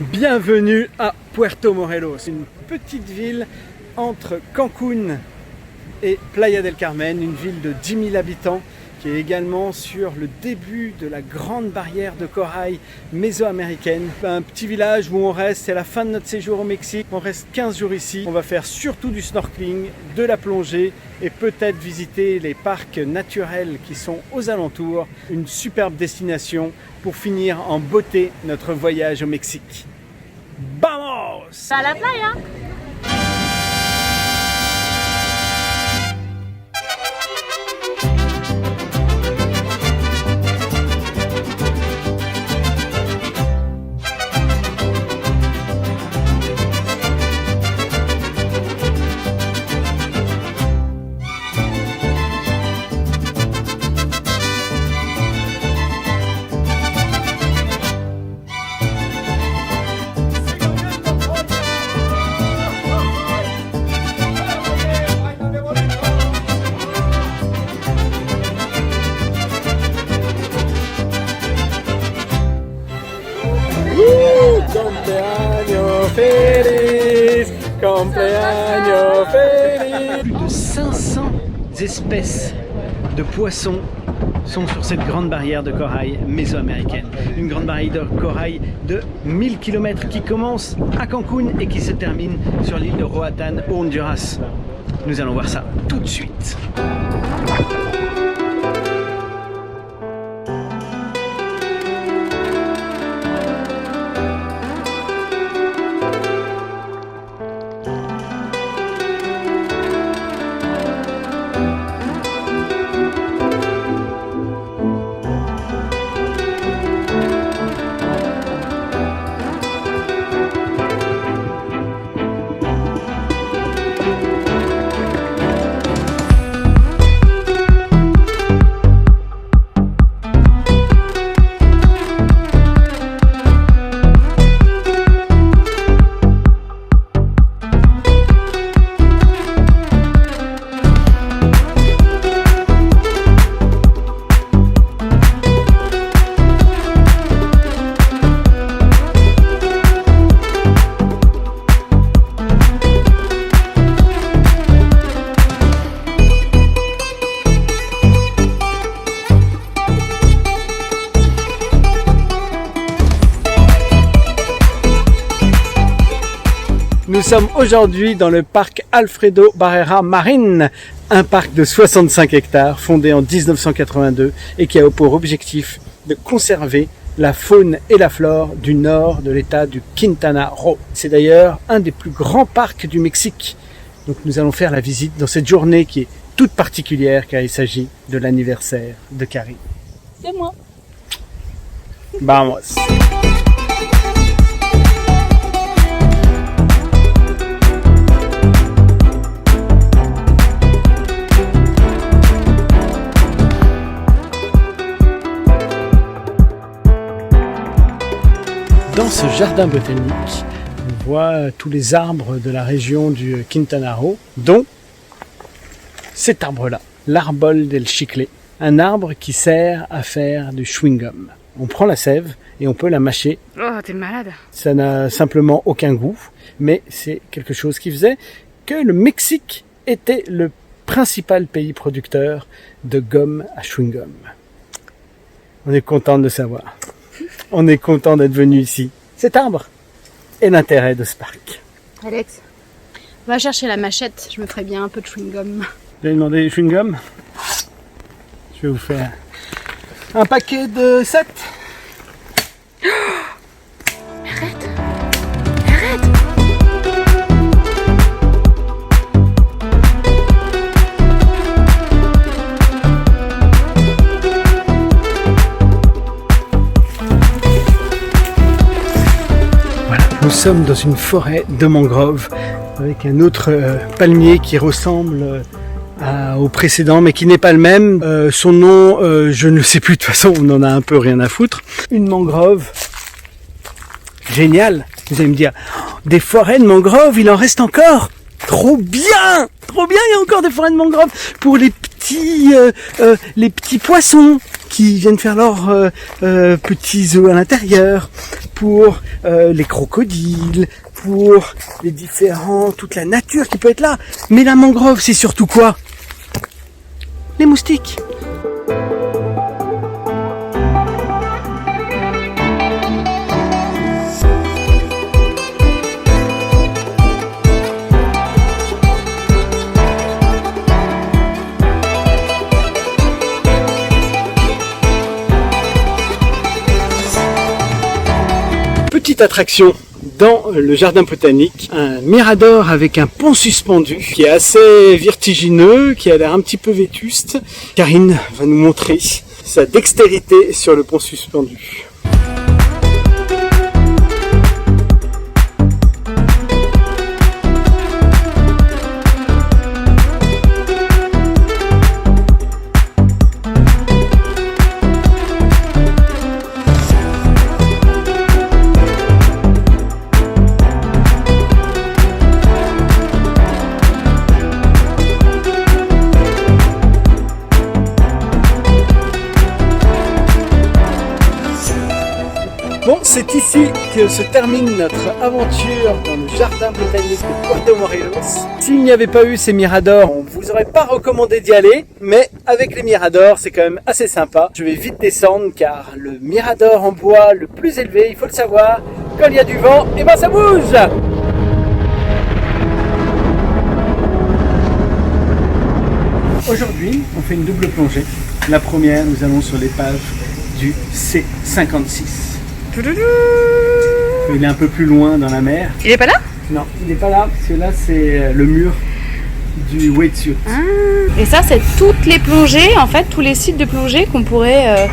Bienvenue à Puerto Morelos, une petite ville entre Cancún et Playa del Carmen, une ville de 10 000 habitants qui est également sur le début de la grande barrière de corail mésoaméricaine. Un petit village où on reste, c'est la fin de notre séjour au Mexique, on reste 15 jours ici. On va faire surtout du snorkeling, de la plongée et peut-être visiter les parcs naturels qui sont aux alentours. Une superbe destination pour finir en beauté notre voyage au Mexique. Vamos! À la playa! Cumpleaños feliz, cumpleaños feliz. Plus de 500 espèces de poissons sont sur cette grande barrière de corail mésoaméricaine. Une grande barrière de corail de 1000 km qui commence à Cancún et qui se termine sur l'île de Roatán au Honduras. Nous allons voir ça tout de suite. Nous sommes aujourd'hui dans le parc Alfredo Barrera Marín, un parc de 65 hectares fondé en 1982 et qui a pour objectif de conserver la faune et la flore du nord de l'état du Quintana Roo. C'est d'ailleurs un des plus grands parcs du Mexique. Donc nous allons faire la visite dans cette journée qui est toute particulière car il s'agit de l'anniversaire de Carrie. C'est moi. Vamos! Dans ce jardin botanique, on voit tous les arbres de la région du Quintana Roo, dont cet arbre-là, l'Arbol del Chicle, un arbre qui sert à faire du chewing-gum. On prend la sève et on peut la mâcher. Oh, t'es malade. Ça n'a simplement aucun goût, mais c'est quelque chose qui faisait que le Mexique était le principal pays producteur de gomme à chewing-gum. On est content de le savoir. On est content d'être venu ici. Cet arbre est l'intérêt de ce parc. Alex, va chercher la machette, je me ferai bien un peu de chewing-gum. Vous avez demandé des chewing-gum? Je vais vous faire un paquet de 7. Arrête! Arrête! Nous sommes dans une forêt de mangroves avec un autre palmier qui ressemble au précédent mais qui n'est pas le même. Son nom, je ne sais plus, de toute façon on en a un peu rien à foutre. Une mangrove géniale. Vous allez me dire, des forêts de mangroves, il en reste encore? Trop bien, il y a encore des forêts de mangroves pour les petits les petits poissons qui viennent faire leurs petits œufs à l'intérieur, pour les crocodiles, pour les différents, toute la nature qui peut être là. Mais la mangrove, c'est surtout quoi? Les moustiques. Petite attraction dans le jardin botanique, un mirador avec un pont suspendu qui est assez vertigineux, qui a l'air un petit peu vétuste. Karine va nous montrer sa dextérité sur le pont suspendu. Bon, c'est ici que se termine notre aventure dans le jardin botanique de Puerto Morelos. S'il n'y avait pas eu ces miradors, on ne vous aurait pas recommandé d'y aller, mais avec les miradors, c'est quand même assez sympa. Je vais vite descendre car le mirador en bois le plus élevé, il faut le savoir, quand il y a du vent, et ben ça bouge! Aujourd'hui, on fait une double plongée. La première, nous allons sur l'épave du C56. Il est un peu plus loin dans la mer. Il est pas là? Non, il n'est pas là, parce que là c'est le mur du wetsuit. Et ça, c'est toutes les plongées, en fait, tous les sites de plongée qu'on pourrait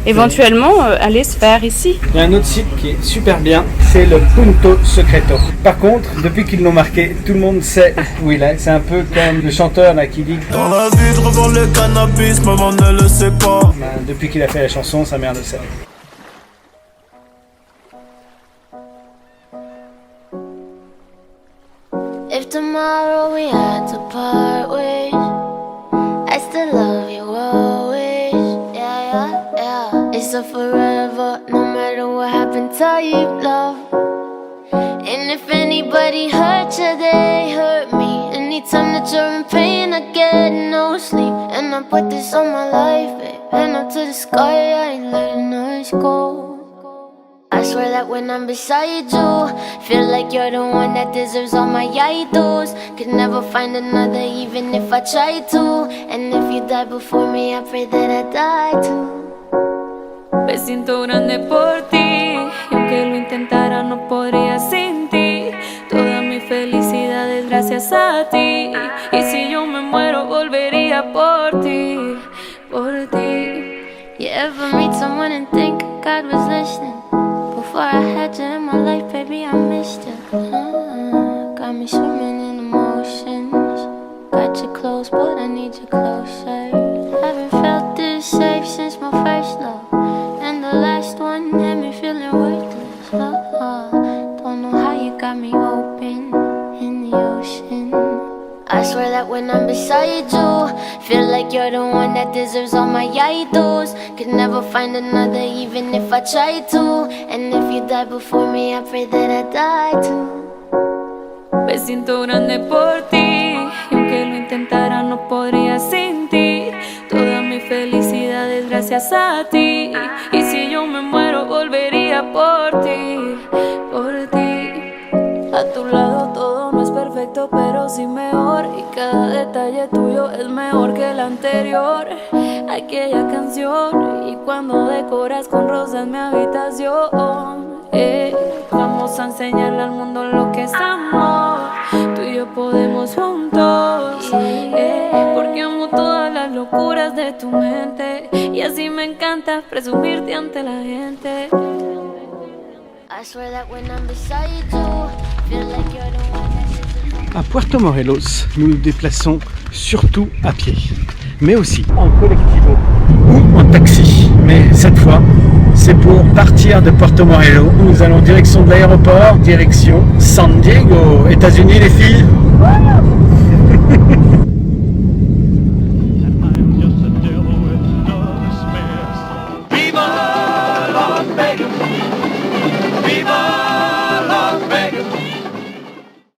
éventuellement aller se faire ici. Il y a un autre site qui est super bien, c'est le Punto Secreto. Par contre, depuis qu'ils l'ont marqué, tout le monde sait où il est. C'est un peu comme le chanteur là qui dit dans la vie je revends le cannabis, maman ne le sait pas. Depuis qu'il a fait la chanson, sa mère le sait. If tomorrow we had to part ways, I still love you always. Yeah, yeah, yeah. It's a forever, no matter what happened, type love. And if anybody hurt you, they hurt me. Anytime that you're in pain, I get no sleep. And I put this on my life, babe. And up to the sky, I ain't letting us go. I swear that when I'm beside you, feel like you're the one that deserves all my I-dos. Could never find another even if I tried to. And if you die before me, I pray that I die too. Me siento grande por ti, y aunque lo intentara no podría sin ti. Toda mi felicidad es gracias a ti, y si yo me muero volvería por ti, por ti. You ever meet someone and think God was listening? Before I had you in my life, baby, I missed you. Got me swimming in emotions. Got you close, but I need you closer. Haven't felt this safe since my first love, and the last one had me feeling worthless. Don't know how you got me open in the ocean. I swear that when I'm beside you, feel like you're the one that deserves all my I-dos. Could never find another even if I tried to. And if you die before me, I pray that I die too. Me siento grande por ti, y aunque lo intentara no podría sin ti. Toda mi felicidad es gracias a ti, y si yo me muero volvería por ti, por ti. A tu lado todo no es perfecto, pero sí mejor, y cada detalle tuyo es mejor que el anterior. Aquella canción, y cuando decoras con rosas mi habitación. Vamos a enseñarle al mundo lo que es amor. Tú y yo podemos juntos, porque amo todas las locuras de tu mente, y así me encanta presumirte ante la gente. I swear that when I'm beside you, feel like you're the one that... À Puerto Morelos, nous nous déplaçons surtout à pied, mais aussi en collectivo ou en taxi. Mais cette fois, c'est pour partir de Puerto Morelos. Nous allons direction de l'aéroport, direction San Diego, États-Unis les filles.